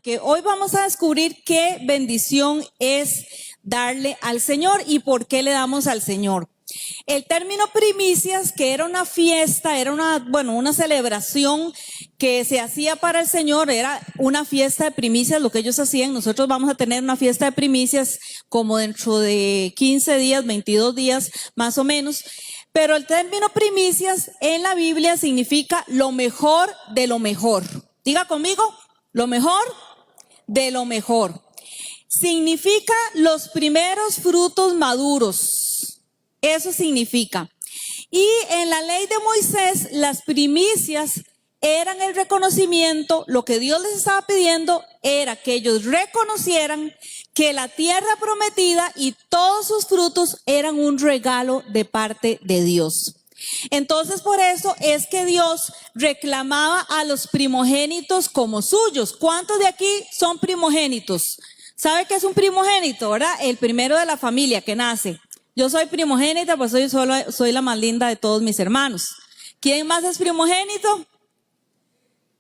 Que hoy vamos a descubrir qué bendición es darle al Señor y por qué le damos al Señor. El término primicias, que era una fiesta, era una celebración que se hacía para el Señor, era una fiesta de primicias, lo que ellos hacían. Nosotros vamos a tener una fiesta de primicias como dentro de 15 días, 22 días más o menos. Pero el término primicias en la Biblia significa lo mejor de lo mejor. Diga conmigo, lo mejor de lo mejor. Significa los primeros frutos maduros. Eso significa. Y en la ley de Moisés, las primicias eran el reconocimiento. Lo que Dios les estaba pidiendo era que ellos reconocieran que la tierra prometida y todos sus frutos eran un regalo de parte de Dios. Entonces, por eso es que Dios reclamaba a los primogénitos como suyos. ¿Cuántos de aquí son primogénitos? ¿Sabe qué es un primogénito, verdad? El primero de la familia que nace. Yo soy primogénita, pues soy la más linda de todos mis hermanos. ¿Quién más es primogénito?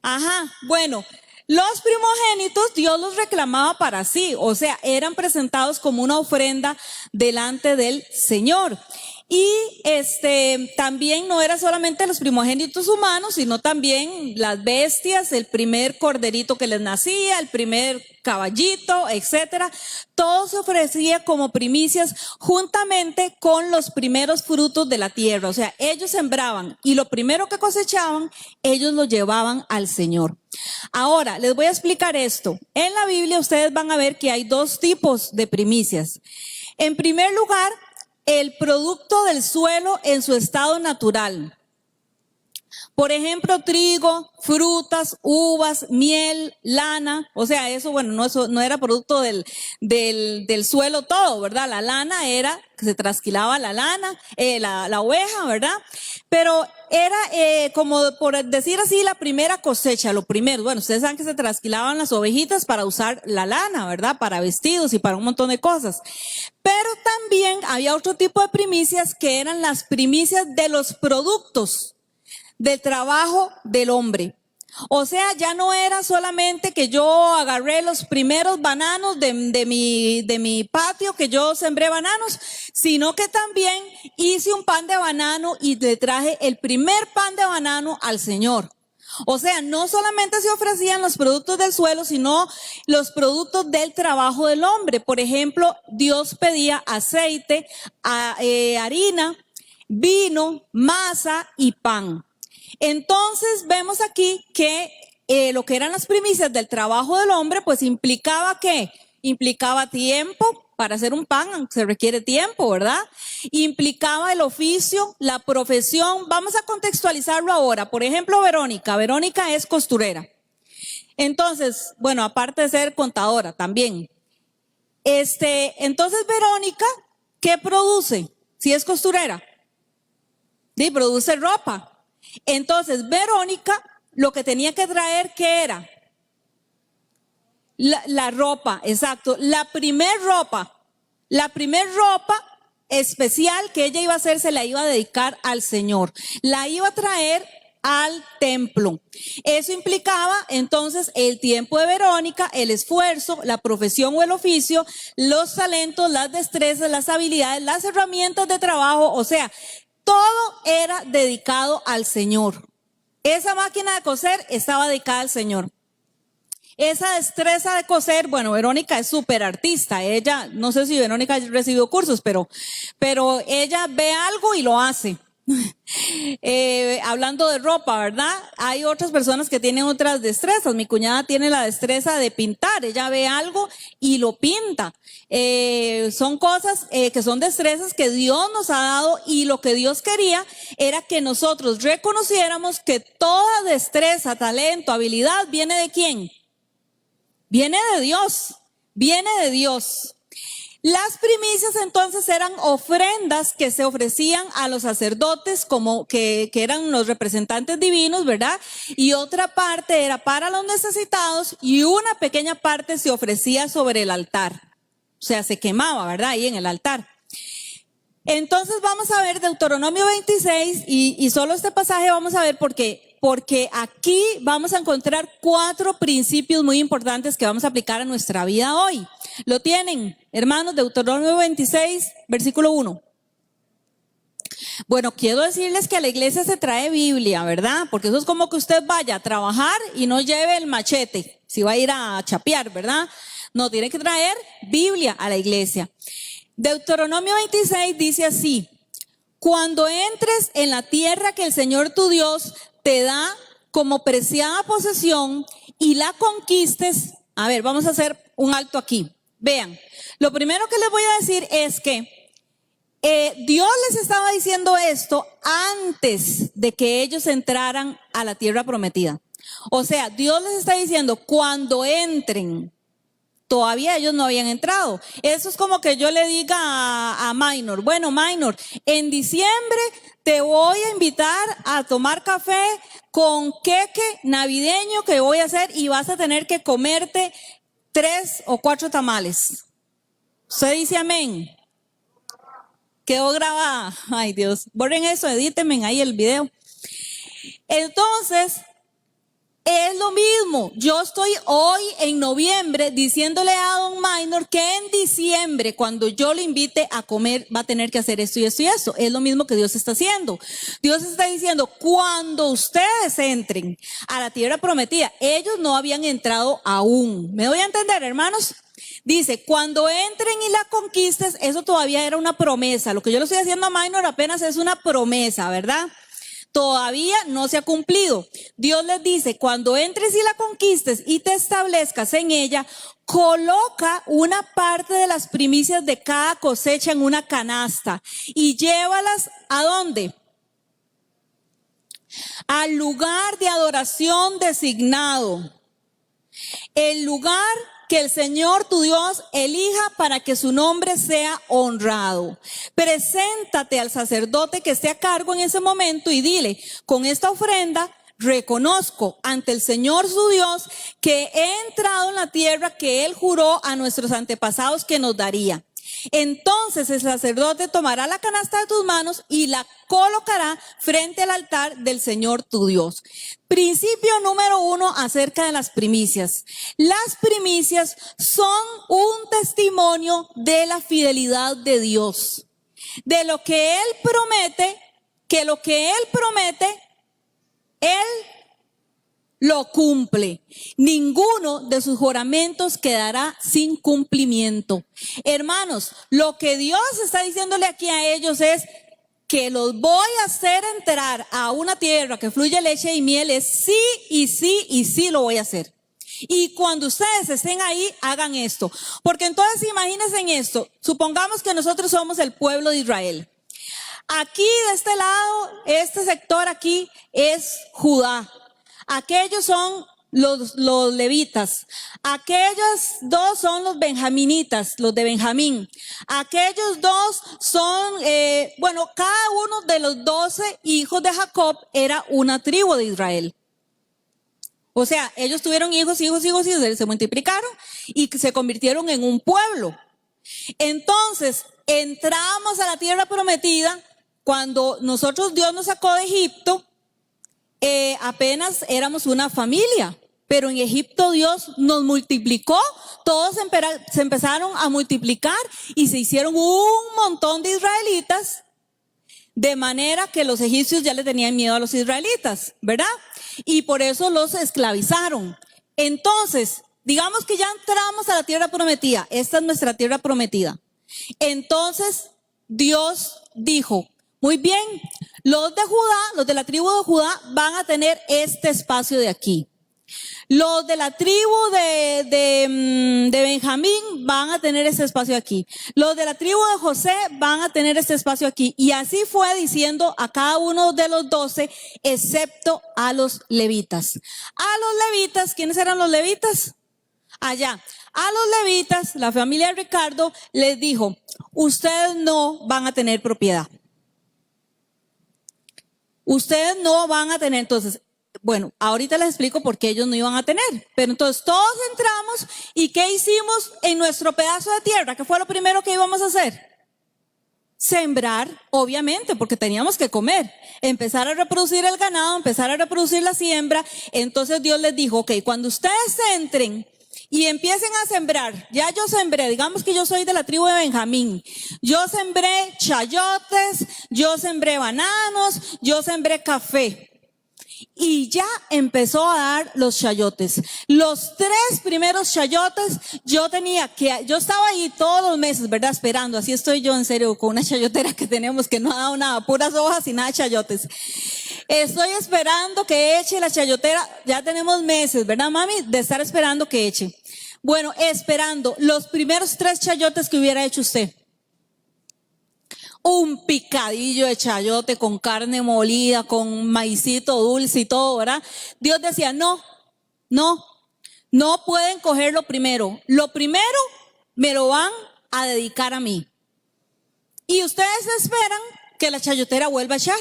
Ajá, bueno, los primogénitos Dios los reclamaba para sí, o sea, eran presentados como una ofrenda delante del Señor. Y también no era solamente los primogénitos humanos, sino también las bestias, el primer corderito que les nacía, el primer caballito, etcétera. Todo se ofrecía como primicias juntamente con los primeros frutos de la tierra. O sea, ellos sembraban y lo primero que cosechaban, ellos lo llevaban al Señor. Ahora, les voy a explicar esto. En la Biblia ustedes van a ver que hay dos tipos de primicias. En primer lugar, el producto del suelo en su estado natural. Por ejemplo, trigo, frutas, uvas, miel, lana. O sea, eso no era producto del suelo todo, ¿verdad? La lana era, se trasquilaba la lana, la oveja, ¿verdad? Pero era como por decir así la primera cosecha, lo primero. Bueno, ustedes saben que se trasquilaban las ovejitas para usar la lana, ¿verdad? Para vestidos y para un montón de cosas. Pero también había otro tipo de primicias que eran las primicias de los productos del trabajo del hombre. O sea, ya no era solamente que yo agarré los primeros bananos de mi patio, que yo sembré bananos, sino que también hice un pan de banano y le traje el primer pan de banano al Señor. O sea, no solamente se ofrecían los productos del suelo, sino los productos del trabajo del hombre. Por ejemplo, Dios pedía aceite, harina, vino, masa y pan. Entonces vemos aquí que lo que eran las primicias del trabajo del hombre, pues implicaba ¿qué? Implicaba tiempo. Para hacer un pan se requiere tiempo, ¿verdad? Implicaba el oficio, la profesión. Vamos a contextualizarlo ahora. Por ejemplo, Verónica es costurera. Entonces, bueno, aparte de ser contadora también. Entonces Verónica, ¿qué produce? Si es costurera. Sí, produce ropa. Entonces, Verónica, lo que tenía que traer, ¿qué era? La ropa, exacto. La primer ropa especial que ella iba a hacer, se la iba a dedicar al Señor. La iba a traer al templo. Eso implicaba entonces el tiempo de Verónica, el esfuerzo, la profesión o el oficio, los talentos, las destrezas, las habilidades, las herramientas de trabajo, o sea, todo era dedicado al Señor. Esa máquina de coser estaba dedicada al Señor. Esa destreza de coser, bueno, Verónica es súper artista. Ella, no sé si Verónica recibió cursos, pero ella ve algo y lo hace. Hablando de ropa, ¿verdad? Hay otras personas que tienen otras destrezas. Mi cuñada tiene la destreza de pintar. Ella ve algo y lo pinta. Son cosas que son destrezas que Dios nos ha dado, y lo que Dios quería era que nosotros reconociéramos que toda destreza, talento, habilidad viene de ¿quién? Viene de Dios. Viene de Dios. Las primicias entonces eran ofrendas que se ofrecían a los sacerdotes como que eran los representantes divinos, ¿verdad? Y otra parte era para los necesitados y una pequeña parte se ofrecía sobre el altar. O sea, se quemaba, ¿verdad? Ahí en el altar. Entonces vamos a ver Deuteronomio 26 y solo este pasaje vamos a ver porque Porque aquí vamos a encontrar 4 principios muy importantes que vamos a aplicar a nuestra vida hoy. ¿Lo tienen, hermanos? Deuteronomio 26, versículo 1. Bueno, quiero decirles que a la iglesia se trae Biblia, ¿verdad? Porque eso es como que usted vaya a trabajar y no lleve el machete, si va a ir a chapear, ¿verdad? No, tiene que traer Biblia a la iglesia. Deuteronomio 26 dice así: cuando entres en la tierra que el Señor tu Dios te da como preciada posesión y la conquistes. A ver, vamos a hacer un alto aquí. Vean, lo primero que les voy a decir es que Dios les estaba diciendo esto antes de que ellos entraran a la tierra prometida. O sea, Dios les está diciendo cuando entren. Todavía ellos no habían entrado. Eso es como que yo le diga a Minor: bueno, Minor, en diciembre te voy a invitar a tomar café con queque navideño que voy a hacer y vas a tener que comerte 3 o 4 tamales. Usted dice amén. Quedó grabada. Ay, Dios. Borren eso, edítenme ahí el video. Entonces, es lo mismo. Yo estoy hoy en noviembre diciéndole a don Minor que en diciembre, cuando yo le invite a comer, va a tener que hacer esto y esto y esto. Es lo mismo que Dios está haciendo. Dios está diciendo, cuando ustedes entren a la tierra prometida, ellos no habían entrado aún. ¿Me doy a entender, hermanos? Dice, cuando entren y la conquistes, eso todavía era una promesa. Lo que yo le estoy haciendo a Minor apenas es una promesa, ¿verdad? Todavía no se ha cumplido. Dios les dice, cuando entres y la conquistes y te establezcas en ella, coloca una parte de las primicias de cada cosecha en una canasta y llévalas ¿a dónde? Al lugar de adoración designado. El lugar que el Señor tu Dios elija para que su nombre sea honrado. Preséntate al sacerdote que esté a cargo en ese momento y dile, con esta ofrenda reconozco ante el Señor su Dios que he entrado en la tierra que Él juró a nuestros antepasados que nos daría. Entonces el sacerdote tomará la canasta de tus manos y la colocará frente al altar del Señor tu Dios. Principio número 1 acerca de las primicias. Las primicias son un testimonio de la fidelidad de Dios. De lo que Él promete, que lo que Él promete, Él lo cumple. Ninguno de sus juramentos quedará sin cumplimiento. Hermanos, lo que Dios está diciéndole aquí a ellos es que los voy a hacer entrar a una tierra que fluye leche y miel. Es sí y sí y sí lo voy a hacer. Y cuando ustedes estén ahí, hagan esto. Porque entonces imagínense en esto. Supongamos que nosotros somos el pueblo de Israel. Aquí de este lado, este sector aquí es Judá. Aquellos son los levitas. Aquellos 2 son los benjaminitas, los de Benjamín. Aquellos 2 son, cada uno de los 12 hijos de Jacob era una tribu de Israel. O sea, ellos tuvieron hijos, y se multiplicaron y se convirtieron en un pueblo. Entonces, entramos a la tierra prometida cuando Dios nos sacó de Egipto. Apenas éramos una familia, pero en Egipto Dios nos multiplicó, todos se empezaron a multiplicar y se hicieron un montón de israelitas, de manera que los egipcios ya le tenían miedo a los israelitas, ¿verdad? Y por eso los esclavizaron. Entonces, digamos que ya entramos a la tierra prometida, esta es nuestra tierra prometida. Entonces Dios dijo, muy bien, los de Judá, los de la tribu de Judá van a tener este espacio de aquí. Los de la tribu de Benjamín van a tener este espacio aquí. Los de la tribu de José van a tener este espacio aquí. Y así fue diciendo a cada uno de los 12, excepto a los levitas. A los levitas, ¿quiénes eran los levitas? Allá. A los levitas, la familia de Ricardo les dijo, ustedes no van a tener propiedad. Ustedes no van a tener, entonces, bueno, ahorita les explico por qué ellos no iban a tener. Pero entonces todos entramos y ¿qué hicimos en nuestro pedazo de tierra? ¿Qué fue lo primero que íbamos a hacer? Sembrar, obviamente, porque teníamos que comer. Empezar a reproducir el ganado, empezar a reproducir la siembra. Entonces Dios les dijo, ok, cuando ustedes entren y empiecen a sembrar, ya yo sembré, digamos que yo soy de la tribu de Benjamín, yo sembré chayotes, yo sembré bananos, yo sembré café. Y ya empezó a dar los chayotes. Los 3 primeros chayotes, yo estaba ahí todos los meses, ¿verdad? Esperando. Así estoy yo, en serio, con una chayotera que tenemos que no ha dado nada, puras hojas y nada de chayotes. Estoy esperando que eche la chayotera. Ya tenemos meses, ¿verdad, mami? De estar esperando que eche. Bueno, esperando los primeros 3 chayotes que hubiera hecho usted. Un picadillo de chayote con carne molida, con maicito dulce y todo, ¿verdad? Dios decía, no pueden coger lo primero. Lo primero me lo van a dedicar a mí. Y ustedes esperan que la chayotera vuelva a echar.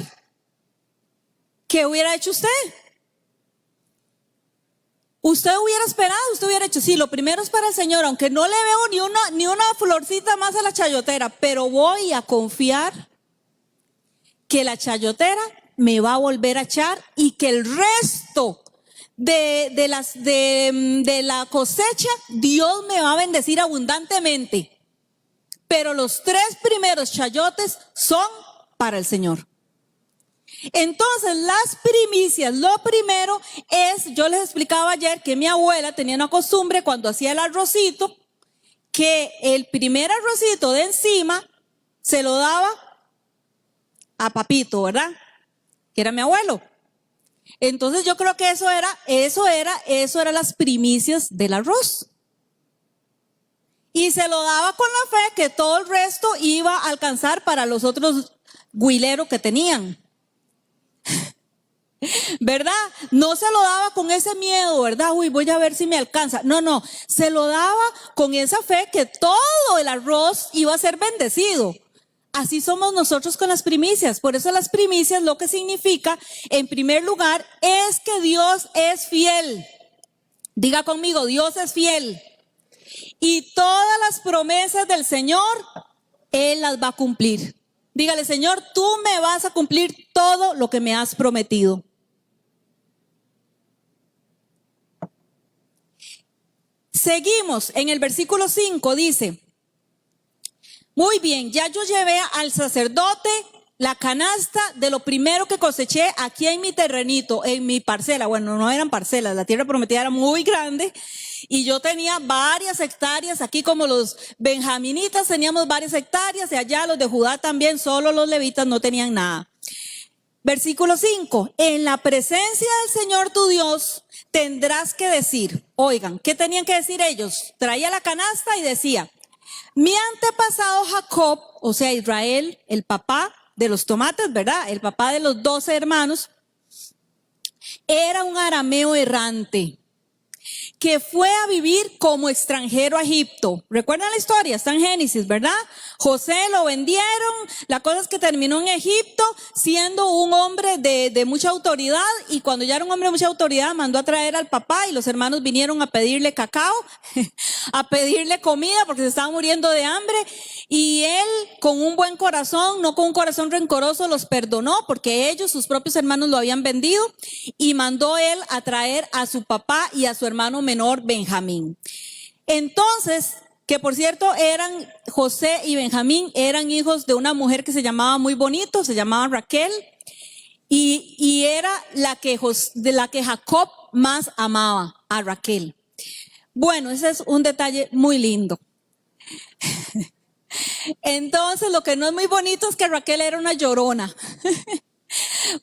¿Qué hubiera hecho usted? Usted hubiera esperado, usted hubiera hecho, sí, lo primero es para el Señor, aunque no le veo ni una florcita más a la chayotera, pero voy a confiar que la chayotera me va a volver a echar y que el resto de la cosecha, Dios me va a bendecir abundantemente. Pero los 3 primeros chayotes son para el Señor. Entonces, las primicias, lo primero es, yo les explicaba ayer que mi abuela tenía una costumbre cuando hacía el arrocito, que el primer arrocito de encima se lo daba a papito, ¿verdad? Que era mi abuelo. Entonces yo creo que eso era las primicias del arroz. Y se lo daba con la fe que todo el resto iba a alcanzar para los otros huileros que tenían. ¿Verdad? No se lo daba con ese miedo, ¿verdad? Uy, voy a ver si me alcanza. No, se lo daba con esa fe que todo el arroz iba a ser bendecido. Así somos nosotros con las primicias. Por eso las primicias lo que significa, en primer lugar, es que Dios es fiel. Diga conmigo, Dios es fiel. Y todas las promesas del Señor, Él las va a cumplir. Dígale, Señor, tú me vas a cumplir todo lo que me has prometido. Seguimos en el versículo 5, dice, muy bien, ya yo llevé al sacerdote la canasta de lo primero que coseché aquí en mi terrenito, en mi parcela. Bueno, no eran parcelas, la tierra prometida era muy grande y yo tenía varias hectáreas, aquí como los benjaminitas teníamos varias hectáreas y allá los de Judá también, solo los levitas no tenían nada. Versículo 5, en la presencia del Señor tu Dios tendrás que decir, oigan, ¿qué tenían que decir ellos? Traía la canasta y decía, mi antepasado Jacob, o sea Israel, el papá de los tomates, ¿verdad? El papá de los 12 hermanos, era un arameo errante que fue a vivir como extranjero a Egipto. ¿Recuerdan la historia? Está en Génesis, ¿verdad? José lo vendieron, la cosa es que terminó en Egipto siendo un hombre de mucha autoridad y cuando ya era un hombre de mucha autoridad mandó a traer al papá y los hermanos vinieron a pedirle cacao, a pedirle comida porque se estaba muriendo de hambre y él con un buen corazón, no con un corazón rencoroso, los perdonó porque ellos, sus propios hermanos lo habían vendido y mandó él a traer a su papá y a su hermano menor Benjamín. Entonces, que por cierto eran José y Benjamín, eran hijos de una mujer que se llamaba muy bonito, se llamaba Raquel, y era de la que Jacob más amaba, a Raquel. Bueno, ese es un detalle muy lindo. Entonces, lo que no es muy bonito es que Raquel era una llorona.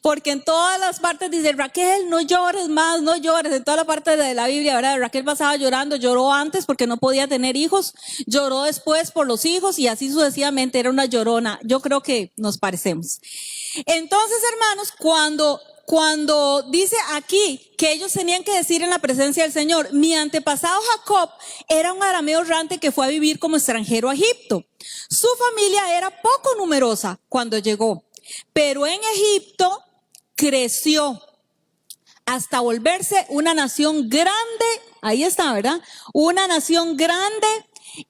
Porque en todas las partes dice, Raquel, no llores más, no llores. En toda la parte de la Biblia, ¿verdad? Raquel pasaba llorando, lloró antes porque no podía tener hijos, lloró después por los hijos y así sucesivamente, era una llorona. Yo creo que nos parecemos. Entonces, hermanos, cuando dice aquí que ellos tenían que decir en la presencia del Señor, mi antepasado Jacob era un arameo errante que fue a vivir como extranjero a Egipto. Su familia era poco numerosa cuando llegó. Pero en Egipto creció hasta volverse una nación grande, ahí está, ¿verdad? Una nación grande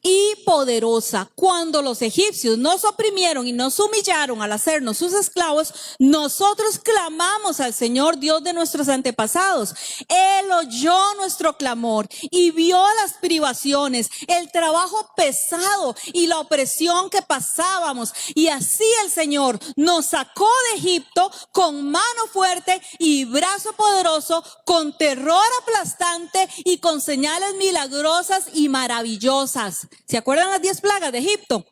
y poderosa. Cuando los egipcios nos oprimieron y nos humillaron al hacernos sus esclavos, nosotros clamamos al Señor, Dios de nuestros antepasados. Él oyó nuestro clamor y vio las privaciones, el trabajo pesado y la opresión que pasábamos. Y así el Señor nos sacó de Egipto con mano fuerte y brazo poderoso, con terror aplastante y con señales milagrosas y maravillosas. ¿Se acuerdan las 10 plagas de Egipto?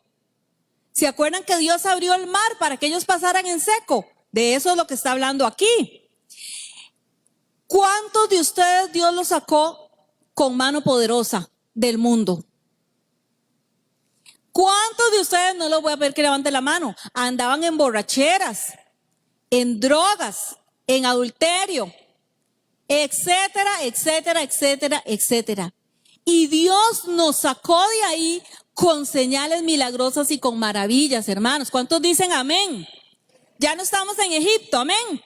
¿Se acuerdan que Dios abrió el mar para que ellos pasaran en seco? De eso es lo que está hablando aquí. ¿Cuántos de ustedes Dios los sacó con mano poderosa del mundo? ¿Cuántos de ustedes, no los voy a pedir que levanten la mano, andaban en borracheras, en drogas, en adulterio, etcétera, etcétera, etcétera, etcétera? Y Dios nos sacó de ahí con señales milagrosas y con maravillas, hermanos. ¿Cuántos dicen amén? Ya no estamos en Egipto, amén.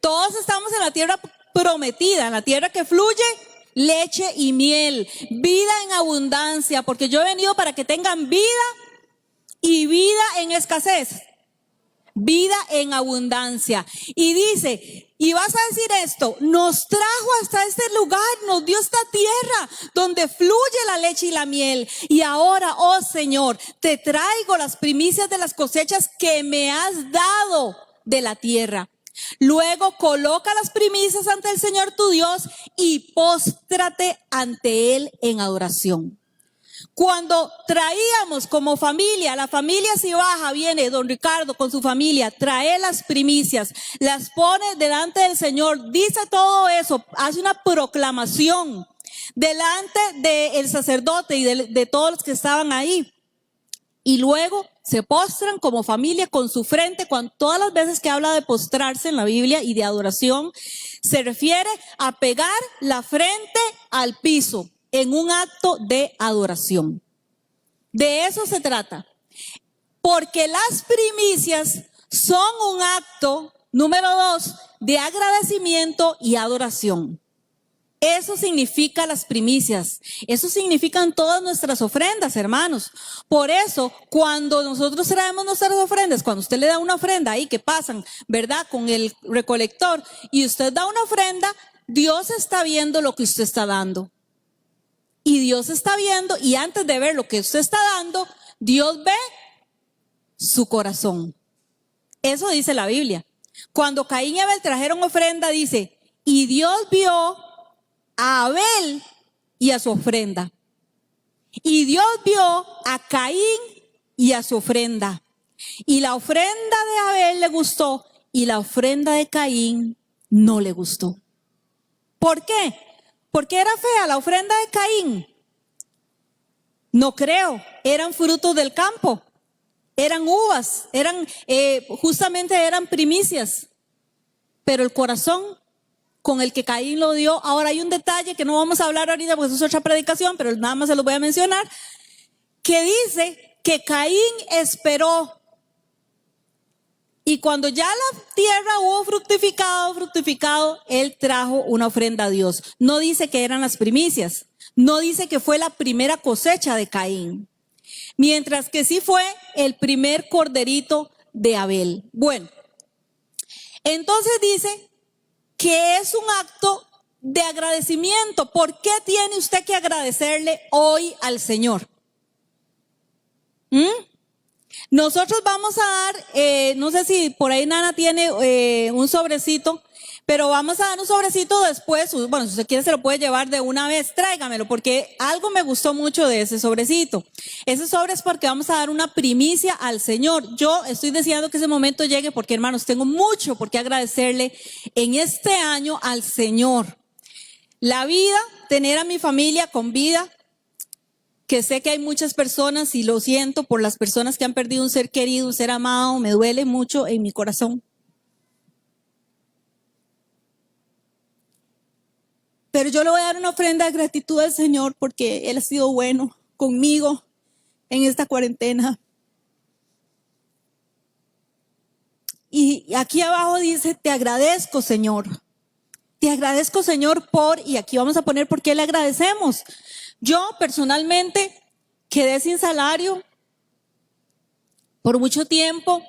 Todos estamos en la tierra prometida, en la tierra que fluye leche y miel, vida en abundancia, porque yo he venido para que tengan vida y vida en escasez, vida en abundancia. Y dice, y vas a decir esto, nos trajo hasta este lugar, nos dio esta tierra donde fluye la leche y la miel. Y ahora, oh Señor, te traigo las primicias de las cosechas que me has dado de la tierra. Luego coloca las primicias ante el Señor tu Dios y póstrate ante Él en adoración. Cuando traíamos como familia, la familia si baja, viene don Ricardo con su familia, trae las primicias, las pone delante del Señor, dice todo eso, hace una proclamación delante del sacerdote y de todos los que estaban ahí. Y luego se postran como familia con su frente. Cuando todas las veces que habla de postrarse en la Biblia y de adoración, se refiere a pegar la frente al piso en un acto de adoración. De eso se trata. Porque las primicias son un acto, número 2, de agradecimiento y adoración. Eso significa las primicias. Eso significan todas nuestras ofrendas, hermanos. Por eso, cuando nosotros traemos nuestras ofrendas, cuando usted le da una ofrenda ahí que pasan, ¿verdad? Con el recolector y usted da una ofrenda, Dios está viendo lo que usted está dando. Y Dios está viendo, y antes de ver lo que usted está dando, Dios ve su corazón. Eso dice la Biblia. Cuando Caín y Abel trajeron ofrenda, dice, y Dios vio a Abel y a su ofrenda. Y Dios vio a Caín y a su ofrenda. Y la ofrenda de Abel le gustó y la ofrenda de Caín no le gustó. ¿Por qué? Porque era fea la ofrenda de Caín. No creo, eran frutos del campo, eran uvas, justamente eran primicias. Pero el corazón con el que Caín lo dio. Ahora hay un detalle que no vamos a hablar ahorita porque eso es otra predicación, pero nada más se los voy a mencionar, que dice que Caín esperó. Y cuando ya la tierra hubo fructificado, él trajo una ofrenda a Dios. No dice que eran las primicias, no dice que fue la primera cosecha de Caín, mientras que sí fue el primer corderito de Abel. Bueno, entonces dice que es un acto de agradecimiento. ¿Por qué tiene usted que agradecerle hoy al Señor? Nosotros vamos a dar, no sé si por ahí Nana tiene un sobrecito, pero vamos a dar un sobrecito después. Bueno, si usted quiere se lo puede llevar de una vez, tráigamelo, porque algo me gustó mucho de ese sobrecito. Ese sobre es porque vamos a dar una primicia al Señor. Yo estoy deseando que ese momento llegue porque, hermanos, tengo mucho por qué agradecerle en este año al Señor. La vida, tener a mi familia con vida, que sé que hay muchas personas y lo siento por las personas que han perdido un ser querido, un ser amado, me duele mucho en mi corazón. Pero yo le voy a dar una ofrenda de gratitud al Señor porque Él ha sido bueno conmigo en esta cuarentena. Y aquí abajo dice, te agradezco, Señor. Te agradezco, Señor, y aquí vamos a poner por qué le agradecemos. Yo personalmente quedé sin salario por mucho tiempo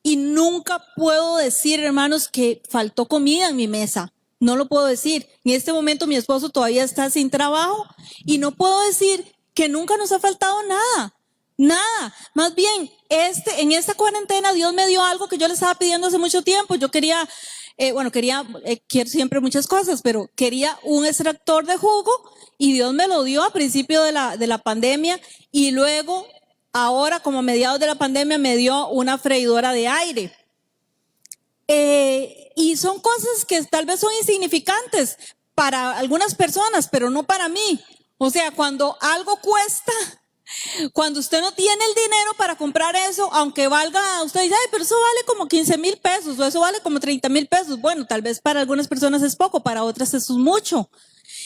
y nunca puedo decir, hermanos, que faltó comida en mi mesa. No lo puedo decir. En este momento mi esposo todavía está sin trabajo y no puedo decir que nunca nos ha faltado nada. Nada. Más bien, en esta cuarentena Dios me dio algo que yo le estaba pidiendo hace mucho tiempo. Yo quería, quiero siempre muchas cosas, pero quería un extractor de jugo y Dios me lo dio a principio de la pandemia y luego, ahora como a mediados de la pandemia, me dio una freidora de aire. Y son cosas que tal vez son insignificantes para algunas personas, pero no para mí. O sea, cuando algo cuesta, cuando usted no tiene el dinero para comprar eso, aunque valga, usted dice, ay, pero eso vale como 15,000 pesos o eso vale como 30,000 pesos. Bueno, tal vez para algunas personas es poco, para otras eso es mucho.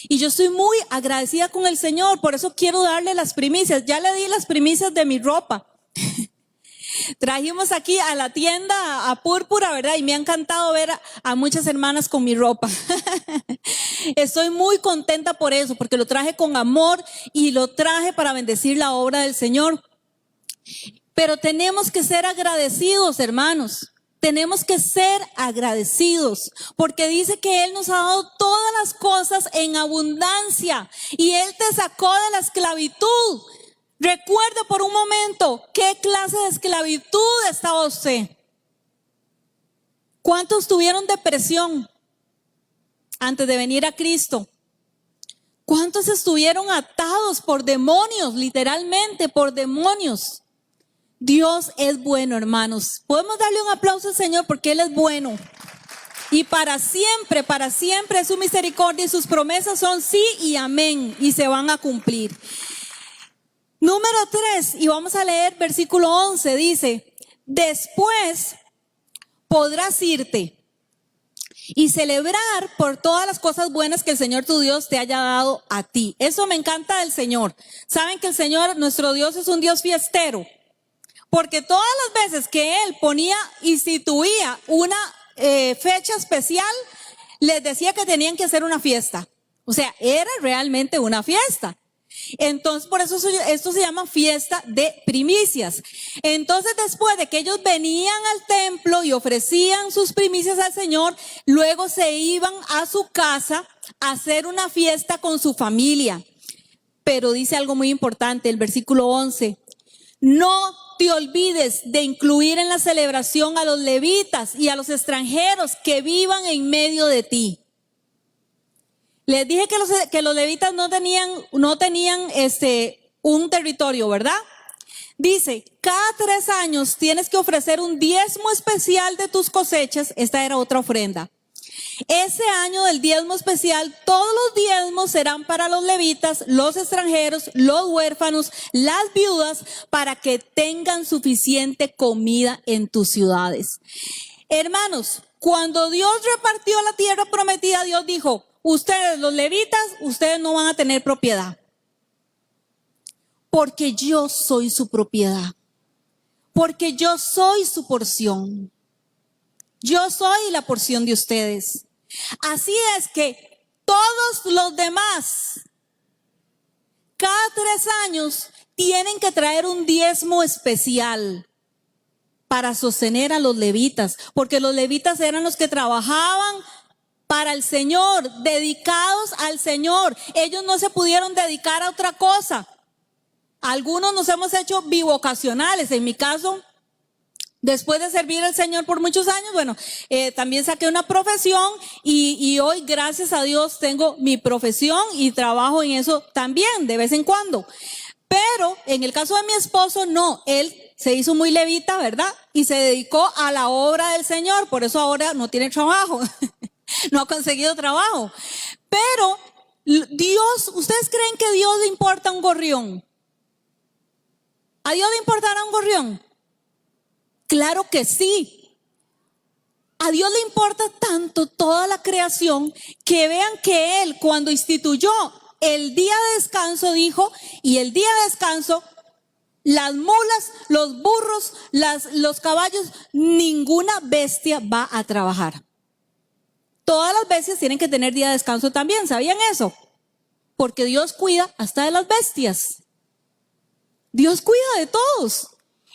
Y yo estoy muy agradecida con el Señor, por eso quiero darle las primicias. Ya le di las primicias de mi ropa. Trajimos aquí a la tienda a Púrpura, ¿verdad? Y me ha encantado ver a muchas hermanas con mi ropa. Estoy muy contenta por eso, porque lo traje con amor y lo traje para bendecir la obra del Señor. Pero tenemos que ser agradecidos, hermanos. Tenemos que ser agradecidos, porque dice que Él nos ha dado todas las cosas en abundancia y Él te sacó de la esclavitud. Recuerda por un momento qué clase de esclavitud estaba usted. ¿Cuántos tuvieron depresión antes de venir a Cristo? ¿Cuántos estuvieron atados por demonios, literalmente por demonios? Dios es bueno, hermanos. Podemos darle un aplauso al Señor porque Él es bueno. Y para siempre su misericordia y sus promesas son sí y amén y se van a cumplir. Número 3, y vamos a leer versículo 11, dice, después podrás irte y celebrar por todas las cosas buenas que el Señor tu Dios te haya dado a ti. Eso me encanta del Señor. Saben que el Señor, nuestro Dios, es un Dios fiestero, porque todas las veces que Él instituía una fecha especial, les decía que tenían que hacer una fiesta. O sea, era realmente una fiesta. Entonces, por eso esto se llama fiesta de primicias. Entonces, después de que ellos venían al templo y ofrecían sus primicias al Señor, luego se iban a su casa a hacer una fiesta con su familia. Pero dice algo muy importante, el versículo 11. No te olvides de incluir en la celebración a los levitas y a los extranjeros que vivan en medio de ti. Les dije que los levitas no tenían un territorio, ¿verdad? Dice, cada 3 años tienes que ofrecer un diezmo especial de tus cosechas. Esta era otra ofrenda. Ese año del diezmo especial, todos los diezmos serán para los levitas, los extranjeros, los huérfanos, las viudas, para que tengan suficiente comida en tus ciudades. Hermanos, cuando Dios repartió la tierra prometida, Dios dijo, ustedes, los levitas, ustedes no van a tener propiedad. Porque yo soy su propiedad. Porque yo soy su porción. Yo soy la porción de ustedes. Así es que todos los demás, cada 3 años, tienen que traer un diezmo especial para sostener a los levitas. Porque los levitas eran los que trabajaban para el Señor, dedicados al Señor. Ellos no se pudieron dedicar a otra cosa. Algunos nos hemos hecho bivocacionales. En mi caso, después de servir al Señor por muchos años, también saqué una profesión y hoy, gracias a Dios, tengo mi profesión y trabajo en eso también, de vez en cuando. Pero en el caso de mi esposo, no, él se hizo muy levita, ¿verdad? Y se dedicó a la obra del Señor, por eso ahora no tiene trabajo. No ha conseguido trabajo. Pero Dios, ¿ustedes creen que a Dios le importa un gorrión? ¿A Dios le importará un gorrión? Claro que sí. A Dios le importa tanto toda la creación que vean que Él, cuando instituyó el día de descanso, dijo, y el día de descanso, las mulas, los burros, los caballos, ninguna bestia va a trabajar. Todas las bestias tienen que tener día de descanso también, ¿sabían eso? Porque Dios cuida hasta de las bestias. Dios cuida de todos.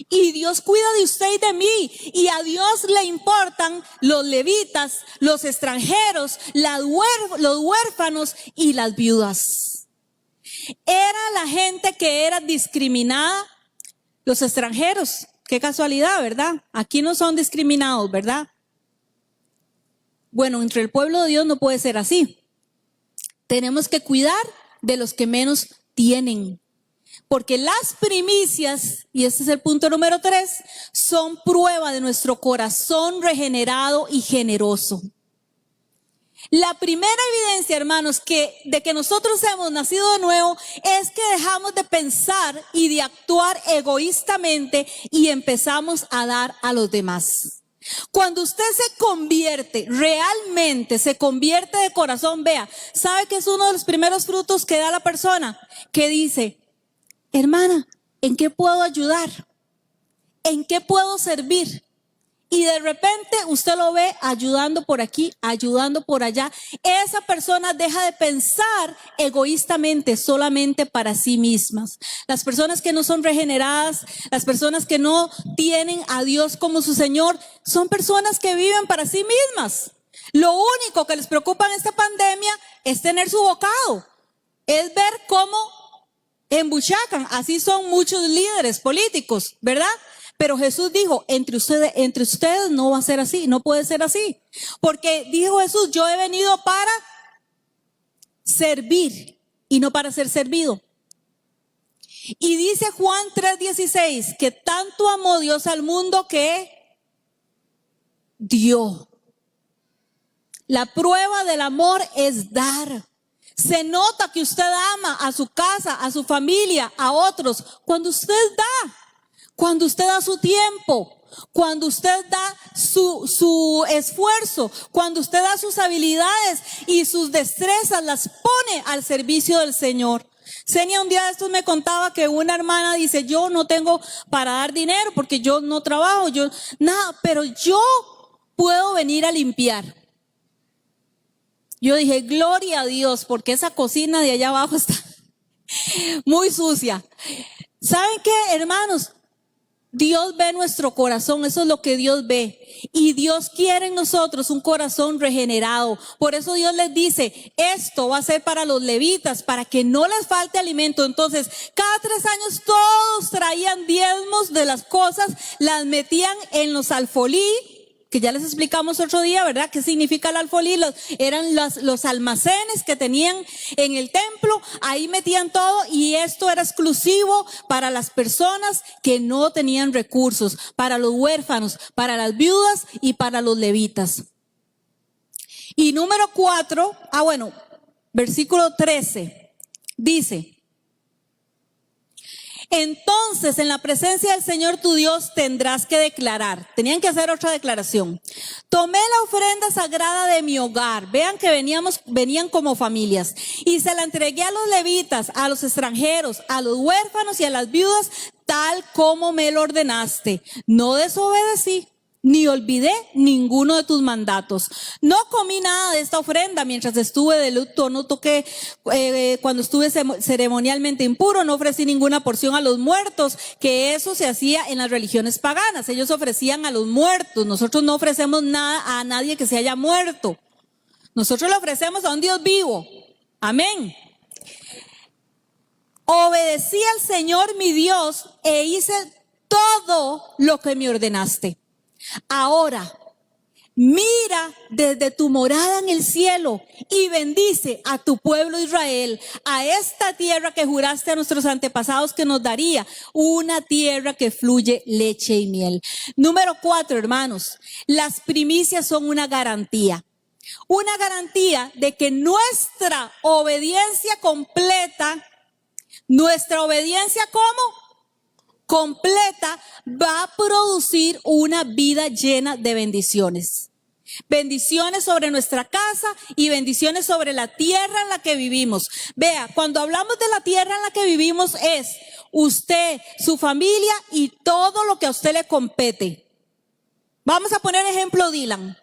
Y Dios cuida de usted y de mí. Y a Dios le importan los levitas, los extranjeros, los huérfanos y las viudas. Era la gente que era discriminada. Los extranjeros, qué casualidad, ¿verdad? Aquí no son discriminados, ¿verdad? Bueno, entre el pueblo de Dios no puede ser así. Tenemos que cuidar de los que menos tienen. Porque las primicias, y este es el punto número 3, son prueba de nuestro corazón regenerado y generoso. La primera evidencia, hermanos, de que nosotros hemos nacido de nuevo es que dejamos de pensar y de actuar egoístamente y empezamos a dar a los demás. Cuando usted se convierte, realmente se convierte de corazón, vea, ¿sabe que es uno de los primeros frutos que da la persona? Que dice, hermana, ¿en qué puedo ayudar? ¿En qué puedo servir? Y de repente usted lo ve ayudando por aquí, ayudando por allá. Esa persona deja de pensar egoístamente, solamente para sí mismas. Las personas que no son regeneradas, las personas que no tienen a Dios como su Señor, son personas que viven para sí mismas. Lo único que les preocupa en esta pandemia es tener su bocado, es ver cómo embuchacan. Así son muchos líderes políticos, ¿verdad? Pero Jesús dijo, entre ustedes no va a ser así, no puede ser así. Porque dijo Jesús, yo he venido para servir y no para ser servido. Y dice Juan 3:16, que tanto amó Dios al mundo que dio. La prueba del amor es dar. Se nota que usted ama a su casa, a su familia, a otros, cuando usted da. Cuando usted da su tiempo, cuando usted da su esfuerzo, cuando usted da sus habilidades y sus destrezas, las pone al servicio del Señor. Senia un día de estos me contaba que una hermana dice, yo no tengo para dar dinero porque yo no trabajo, pero yo puedo venir a limpiar. Yo dije, gloria a Dios, porque esa cocina de allá abajo está muy sucia. ¿Saben qué, hermanos? Dios ve nuestro corazón, eso es lo que Dios ve. Y Dios quiere en nosotros un corazón regenerado. Por eso Dios les dice, esto va a ser para los levitas, para que no les falte alimento. Entonces, cada 3 años todos traían diezmos de las cosas, las metían en los alfolí, que ya les explicamos otro día, ¿verdad? ¿Qué significa el alfolí? Eran los almacenes que tenían en el templo, ahí metían todo y esto era exclusivo para las personas que no tenían recursos, para los huérfanos, para las viudas y para los levitas. Y número 4, versículo 13, dice, entonces en la presencia del Señor tu Dios tendrás que declarar, tenían que hacer otra declaración, tomé la ofrenda sagrada de mi hogar, vean que venían como familias, y se la entregué a los levitas, a los extranjeros, a los huérfanos y a las viudas, tal como me lo ordenaste, no desobedecí, ni olvidé ninguno de tus mandatos. No comí nada de esta ofrenda mientras estuve de luto, no toqué, cuando estuve ceremonialmente impuro, no ofrecí ninguna porción a los muertos, que eso se hacía en las religiones paganas. Ellos ofrecían a los muertos. Nosotros no ofrecemos nada a nadie que se haya muerto. Nosotros le ofrecemos a un Dios vivo. Amén. Obedecí al Señor mi Dios e hice todo lo que me ordenaste. Ahora, mira desde tu morada en el cielo y bendice a tu pueblo Israel, a esta tierra que juraste a nuestros antepasados que nos daría, una tierra que fluye leche y miel. Número 4, hermanos, las primicias son una garantía de que nuestra obediencia completa, completa va a producir una vida llena de bendiciones. Bendiciones sobre nuestra casa y bendiciones sobre la tierra en la que vivimos. Vea, cuando hablamos de la tierra en la que vivimos es usted, su familia y todo lo que a usted le compete. Vamos a poner ejemplo Dylan.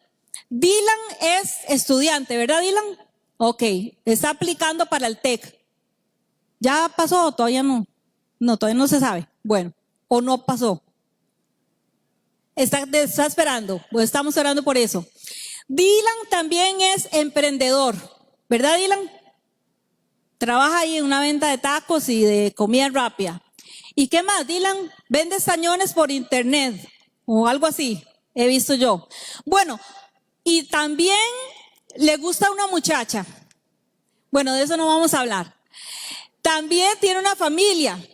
Dylan es estudiante, ¿verdad, Dylan? Ok, está aplicando para el TEC. ¿Ya pasó o todavía no? No, todavía no se sabe. Bueno, o no pasó. Está esperando, pues estamos orando por eso. Dylan también es emprendedor, ¿verdad, Dylan? Trabaja ahí en una venta de tacos y de comida rápida. ¿Y qué más? Dylan vende sañones por internet o algo así, he visto yo. Bueno, y también le gusta una muchacha. Bueno, de eso no vamos a hablar. También tiene una familia.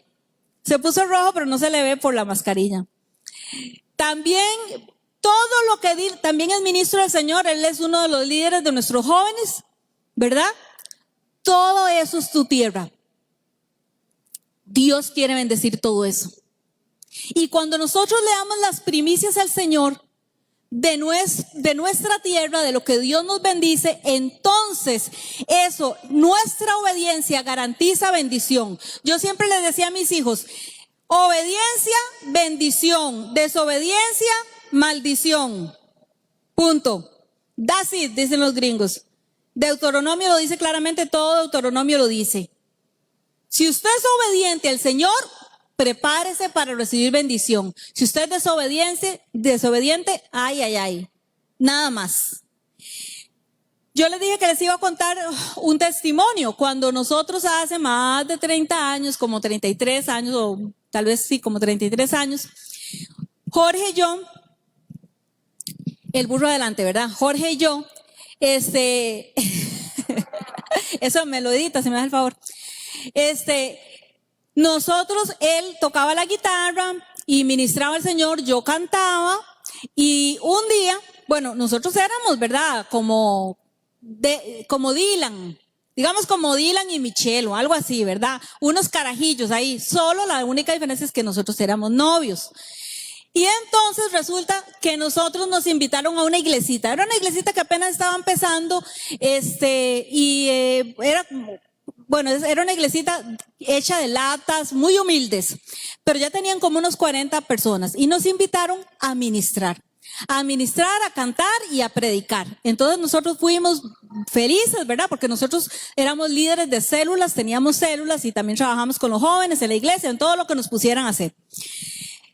Se puso rojo, pero no se le ve por la mascarilla. También todo lo que también es ministro del Señor, él es uno de los líderes de nuestros jóvenes, ¿verdad? Todo eso es tu tierra. Dios quiere bendecir todo eso. Y cuando nosotros le damos las primicias al Señor de nuestra tierra, de lo que Dios nos bendice, entonces eso, nuestra obediencia garantiza bendición. Yo siempre les decía a mis hijos, obediencia, bendición, desobediencia, maldición. Punto. That's it, dicen los gringos. Deuteronomio lo dice claramente, todo Deuteronomio lo dice. Si usted es obediente al Señor, prepárese para recibir bendición. Si usted es desobediente, ay, ay, ay. Nada más. Yo les dije que les iba a contar un testimonio. Cuando nosotros hace más de 30 años, como 33 años, o tal vez sí, como 33 años, Jorge y yo, el burro adelante, ¿verdad? Jorge y yo, eso me lo edita, si me das el favor. Nosotros, él tocaba la guitarra y ministraba al Señor, yo cantaba, y un día, bueno, nosotros éramos, ¿verdad? Como Dylan, digamos como Dylan y Michelle o algo así, ¿verdad? Unos carajillos ahí, solo la única diferencia es que nosotros éramos novios. Y entonces resulta que nosotros nos invitaron a una iglesita. Era una iglesita que apenas estaba empezando, era una iglesita hecha de latas, muy humildes, pero ya tenían como unos 40 personas y nos invitaron a ministrar, a cantar y a predicar. Entonces nosotros fuimos felices, ¿verdad? Porque nosotros éramos líderes de células, teníamos células y también trabajamos con los jóvenes en la iglesia, en todo lo que nos pusieran a hacer.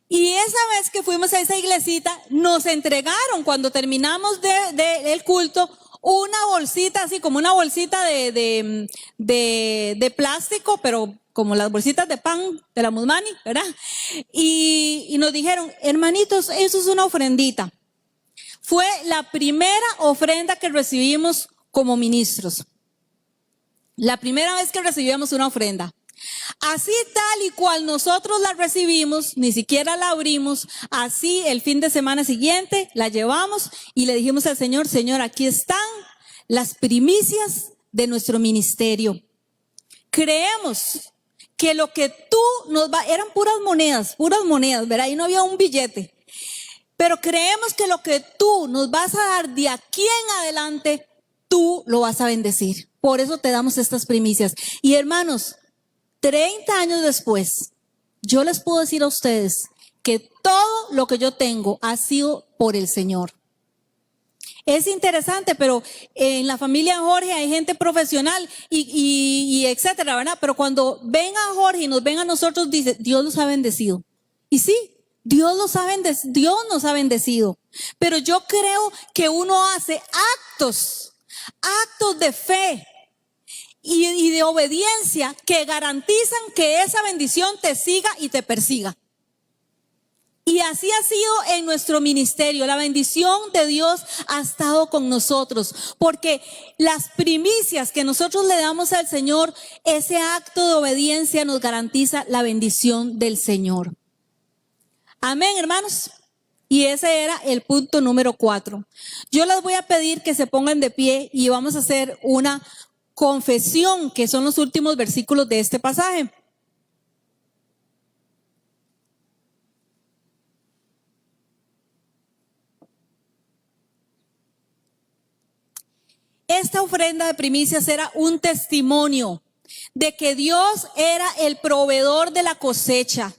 Y esa vez que fuimos a esa iglesita, nos entregaron cuando terminamos el culto una bolsita, así como una bolsita de plástico, pero como las bolsitas de pan de la Musmani, ¿verdad? Y nos dijeron, hermanitos, eso es una ofrendita. Fue la primera ofrenda que recibimos como ministros. La primera vez que recibíamos una ofrenda. Así tal y cual nosotros la recibimos, ni siquiera la abrimos, así el fin de semana siguiente la llevamos y le dijimos al Señor, Señor, aquí están las primicias de nuestro ministerio. Creemos que lo que tú nos va, eran puras monedas, ¿verdad? Ahí no había un billete. Pero creemos que lo que tú nos vas a dar de aquí en adelante, tú lo vas a bendecir. Por eso te damos estas primicias. Y hermanos, 30 años después, yo les puedo decir a ustedes que todo lo que yo tengo ha sido por el Señor. Es interesante, pero en la familia de Jorge hay gente profesional y etcétera, ¿verdad? Pero cuando ven a Jorge y nos ven a nosotros, dice, Dios los ha bendecido. Y sí, Dios nos ha bendecido. Pero yo creo que uno hace actos de fe y de obediencia que garantizan que esa bendición te siga y te persiga. Y así ha sido en nuestro ministerio. La bendición de Dios ha estado con nosotros, porque las primicias que nosotros le damos al Señor, ese acto de obediencia nos garantiza la bendición del Señor. Amén, hermanos. Y ese era el punto número 4. Yo les voy a pedir que se pongan de pie y vamos a hacer una confesión, que son los últimos versículos de este pasaje. Esta ofrenda de primicias era un testimonio de que Dios era el proveedor de la cosecha,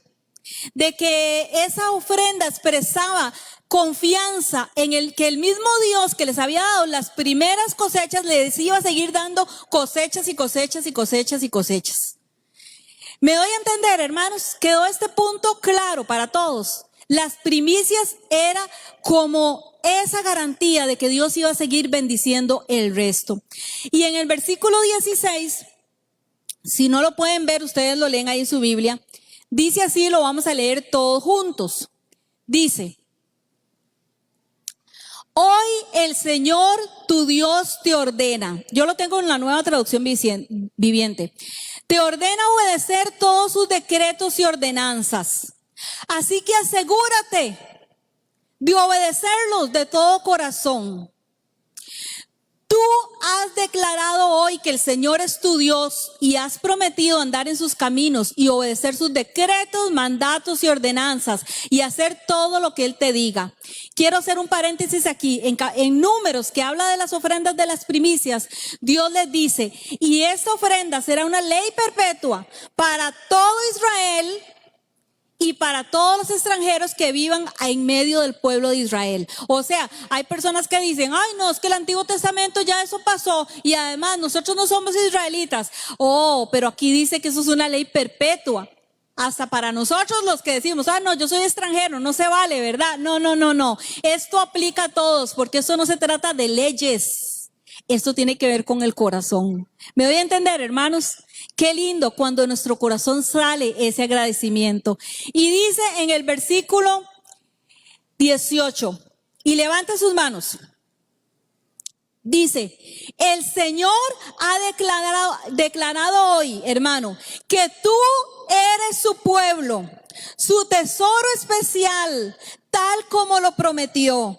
de que esa ofrenda expresaba confianza en el que el mismo Dios que les había dado las primeras cosechas les iba a seguir dando cosechas y cosechas y cosechas y cosechas. ¿Me doy a entender, hermanos? Quedó este punto claro para todos. Las primicias era como esa garantía de que Dios iba a seguir bendiciendo el resto. Y en el versículo 16, si no lo pueden ver, ustedes lo leen ahí en su Biblia, dice así, lo vamos a leer todos juntos. Dice: hoy el Señor tu Dios te ordena, yo lo tengo en la Nueva Traducción Viviente, te ordena obedecer todos sus decretos y ordenanzas. Así que asegúrate de obedecerlos de todo corazón. Tú has declarado hoy que el Señor es tu Dios y has prometido andar en sus caminos y obedecer sus decretos, mandatos y ordenanzas y hacer todo lo que Él te diga. Quiero hacer un paréntesis aquí. En Números, que habla de las ofrendas de las primicias, Dios les dice: y esta ofrenda será una ley perpetua para todo Israel y para todos los extranjeros que vivan en medio del pueblo de Israel. O sea, hay personas que dicen: ay, no, es que el Antiguo Testamento ya eso pasó y además nosotros no somos israelitas. Oh, pero aquí dice que eso es una ley perpetua. Hasta para nosotros los que decimos: ah, no, yo soy extranjero, no se vale, ¿verdad? No, no, no, no. Esto aplica a todos, porque esto no se trata de leyes. Esto tiene que ver con el corazón. ¿Me doy a entender, hermanos? Qué lindo cuando en nuestro corazón sale ese agradecimiento. Y dice en el versículo 18, y levanta sus manos. Dice: el Señor ha declarado hoy, hermano, que tú eres su pueblo, su tesoro especial, tal como lo prometió.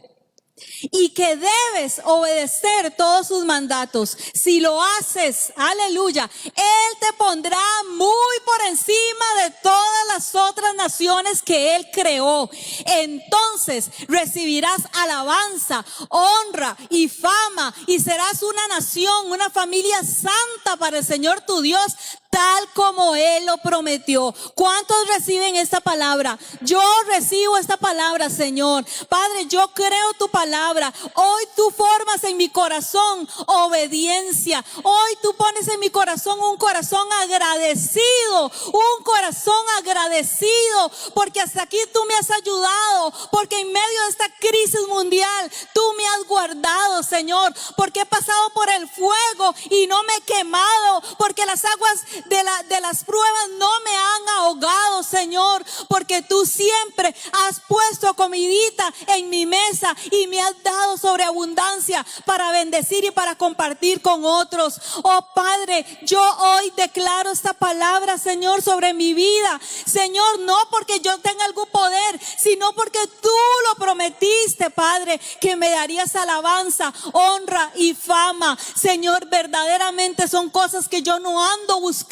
Y que debes obedecer todos sus mandatos. Si lo haces, aleluya, Él te pondrá muy por encima de todas las otras naciones que Él creó. Entonces recibirás alabanza, honra y fama, y serás una nación, una familia santa para el Señor tu Dios, tal como Él lo prometió. ¿Cuántos reciben esta palabra? Yo recibo esta palabra, Señor. Padre, yo creo tu palabra. Hoy tú formas en mi corazón obediencia. Hoy tú pones en mi corazón un corazón agradecido. Un corazón agradecido. Porque hasta aquí tú me has ayudado. Porque en medio de esta crisis mundial tú me has guardado, Señor. Porque he pasado por el fuego y no me he quemado. Porque las aguas de las pruebas no me han ahogado, Señor, porque tú siempre has puesto comidita en mi mesa y me has dado sobreabundancia para bendecir y para compartir con otros. Oh Padre, yo hoy declaro esta palabra, Señor, sobre mi vida, Señor, no porque yo tenga algún poder, sino porque tú lo prometiste, Padre, que me darías alabanza, honra y fama. Señor, verdaderamente son cosas que yo no ando buscando,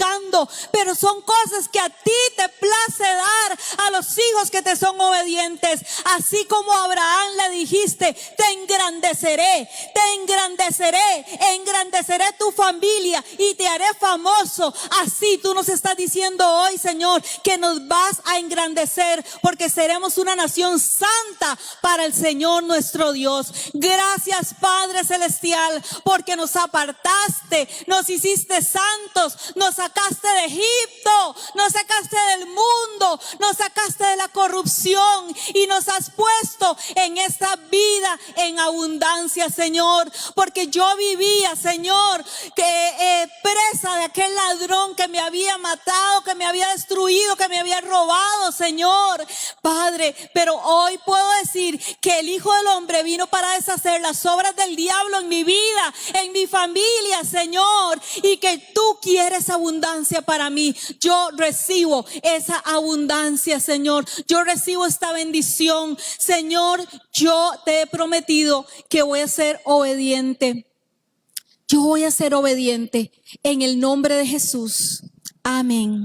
pero son cosas que a ti te place dar a los hijos que te son obedientes. Así como a Abraham le dijiste: te engrandeceré tu familia y te haré famoso. Así tú nos estás diciendo hoy, Señor, que nos vas a engrandecer, porque seremos una nación santa para el Señor nuestro Dios. Gracias, Padre Celestial, porque nos apartaste, nos hiciste santos, nos sacaste de Egipto, nos sacaste del mundo, nos sacaste de la corrupción y nos has puesto en esta vida en abundancia, Señor. Porque yo vivía, Señor, presa de aquel ladrón que me había matado, que me había destruido, que me había robado, Señor, Padre. Pero hoy puedo decir que el Hijo del Hombre vino para deshacer las obras del diablo en mi vida, en mi familia, Señor, y que tú quieres abundancia para mí. Yo recibo esa abundancia, Señor. Yo recibo esta bendición, Señor. Yo te he prometido que voy a ser obediente. Yo voy a ser obediente en el nombre de Jesús. Amén.